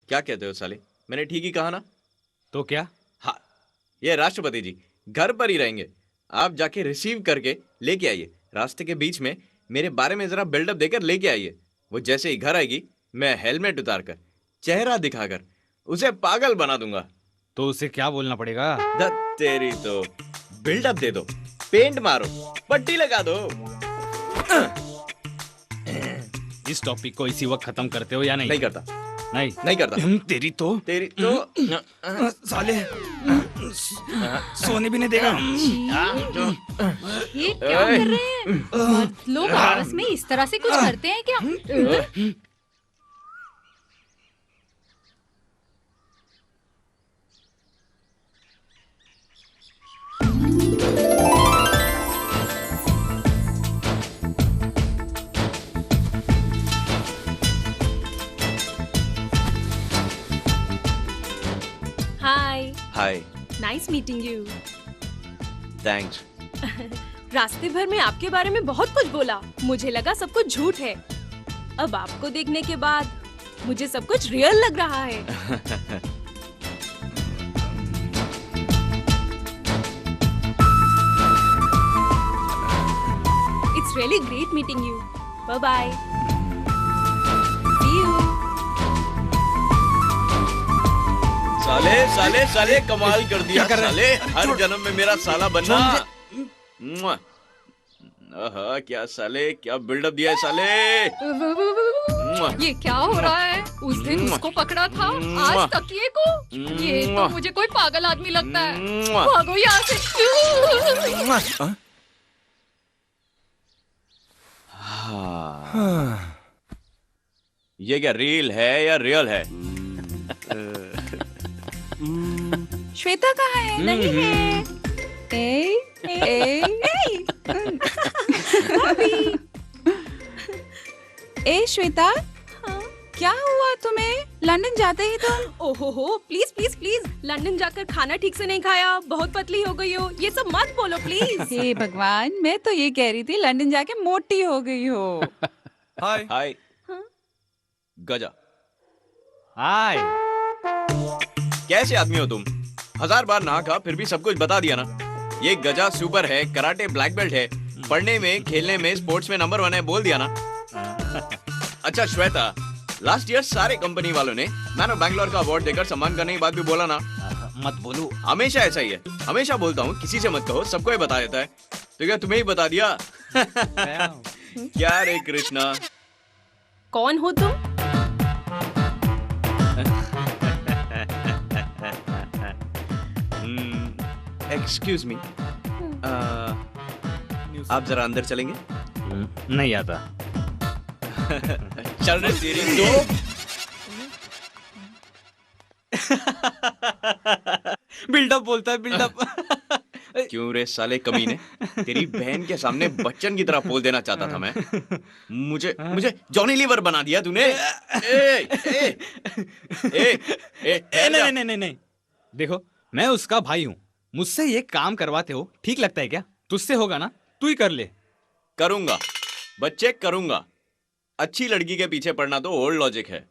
क्या कहते हो साले? मैंने ठीक ही कहा ना? तो क्या? हाँ, ये राष्ट्रपति जी घर पर ही रहेंगे। आप जाके रिसीव करके लेके आइए। रास्ते के बीच में मेरे बारे में जरा बिल्डअप देकर लेके आइए। वो जैसे ही घर आएगी, मैं हेलमेट उतारकर, चेहरा दिखाकर उसे पागल बना दूंगा। तो उसे क्या बोलना पड़ेगा? तेरी तो बिल्डअप दे दो, पेंट मारो, पट्टी लगा दो। इस टॉपिक को इसी वक्त खत्म करते हो या नहीं? नहीं करता, नहीं नहीं करता। तेरी तो साले सोने भी नहीं देगा। ये क्या कर रहे हैं? मर्द लोग आपस में इस तरह से कुछ करते हैं क्या? हाय, हाय, नाइस मीटिंग यू। थैंक्स। रास्ते भर में आपके बारे में बहुत कुछ बोला, मुझे लगा सब कुछ झूठ है। अब आपको देखने के बाद मुझे सब कुछ रियल लग रहा है। It's really great meeting you. Bye bye. See you. साले साले साले कमाल कर दिया साले। हर जन्म में मेरा साला बनना। मुआ। आहा, क्या साले, क्या बिल्डअप दिया है साले। मुआ। ये क्या हो रहा है? उस दिन उसको पकड़ा था, आज तकिए को। ये तो मुझे कोई पागल आदमी लगता है। भागो यहाँ से। हाँ। ये क्या रील है या रियल है? श्वेता कहाँ है? नहीं है। ए, ए, ए श्वेता, क्या हुआ तुम्हें? लंदन जाते ही तुम? ओहो, प्लीज प्लीज प्लीज, लंदन जाकर खाना ठीक से नहीं खाया, बहुत पतली हो गई हो, ये सब मत बोलो प्लीज। हे भगवान, मैं तो ये कह रही थी लंदन जाके मोटी हो गई हो। हाय हाय। गजा। हाय। कैसे आदमी हो तुम? 1000 बार नहा खा फिर भी सब कुछ बता दिया ना। ये गजा सुपर है, कराटे ब्लैक बेल्ट है, पढ़ने में, खेलने में, स्पोर्ट्स में नंबर 1 है, बोल दिया ना। अच्छा श्वेता, लास्ट ईयर सारे कंपनी वालों ने मैन ऑफ बैंगलोर का अवार्ड देकर सम्मान करने की बात भी बोला ना। मत बोलो। हमेशा ऐसा ही है, हमेशा बोलता हूँ किसी से मत कहो, सबको ही बता देता है। तो क्या तुम्हें ही बता दिया? क्या रे कृष्णा? कौन हो तुम? एक्सक्यूज मी, आप जरा अंदर चलेंगे? नहीं आता। चल रहे तेरी दो। बिल्डअप बोलता है, बिल्डअप। क्यों रे साले कमीने, तेरी बहन के सामने बच्चन की तरह बोल देना चाहता था मैं। मुझे जॉनी लीवर बना दिया तूने। ए, ए, ए, ए, नहीं। देखो, मैं उसका भाई हूँ, मुझसे ये काम करवाते हो, ठीक लगता है क्या? तुझसे होगा ना, तू ही कर ले। करूंगा बच्चे, करूंगा। अच्छी लड़की के पीछे पड़ना तो ओल्ड लॉजिक है,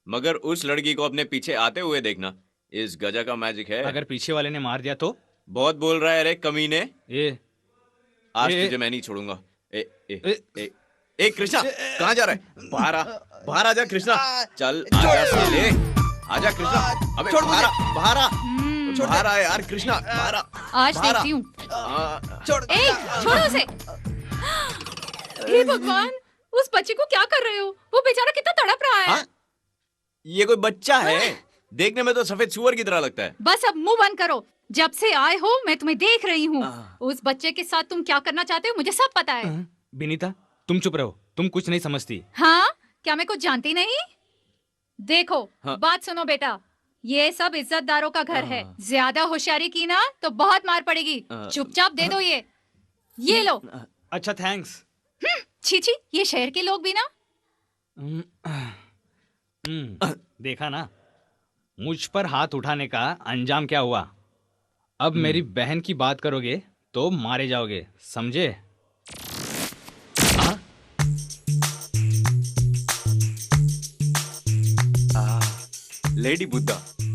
मगर उस लड़की को अपने पीछे आते हुए देखना इस गजा का मैजिक है। अगर पीछे वाले ने मार दिया तो? बहुत बोल रहा है रे कमीने। आज ए, तुझे मैं नहीं छोड़ूंगा। ए कृष्णा, कहाँ जा रहा है? बाहर आजा कृष्णा। चल आजा साले, आजा कृष्णा। अबे बाहर आ यार कृष्णा, बाहर आ। आज देखती हूँ। छोड़ो उसे। हे भगवान, उस बच्चे को क्या कर रहे हो? वो बेचारा कितना तड़प रहा है। ये कोई बच्चा है? देखने में तो सफेद सुअर की तरह लगता है। बस अब मुंह बंद करो। जब से आए हो मैं तुम्हें देख रही हूँ। उस बच्चे के साथ तुम क्या करना चाहते हो मुझे सब पता है। विनीता, तुम चुप रहो, तुम कुछ नहीं समझती। हाँ, क्या मैं कुछ जानती नहीं? देखो, बात सुनो बेटा, ये सब इज्जतदारों का घर है। ज्यादा होशियारी की ना तो बहुत मार पड़ेगी। चुपचाप दे दो ये लो। अच्छा थैंक्स। छी छी, ये शहर के लोग भी ना। देखा ना, मुझ पर हाथ उठाने का अंजाम क्या हुआ। अब मेरी बहन की बात करोगे तो मारे जाओगे, समझे? लेडी बुद्धा।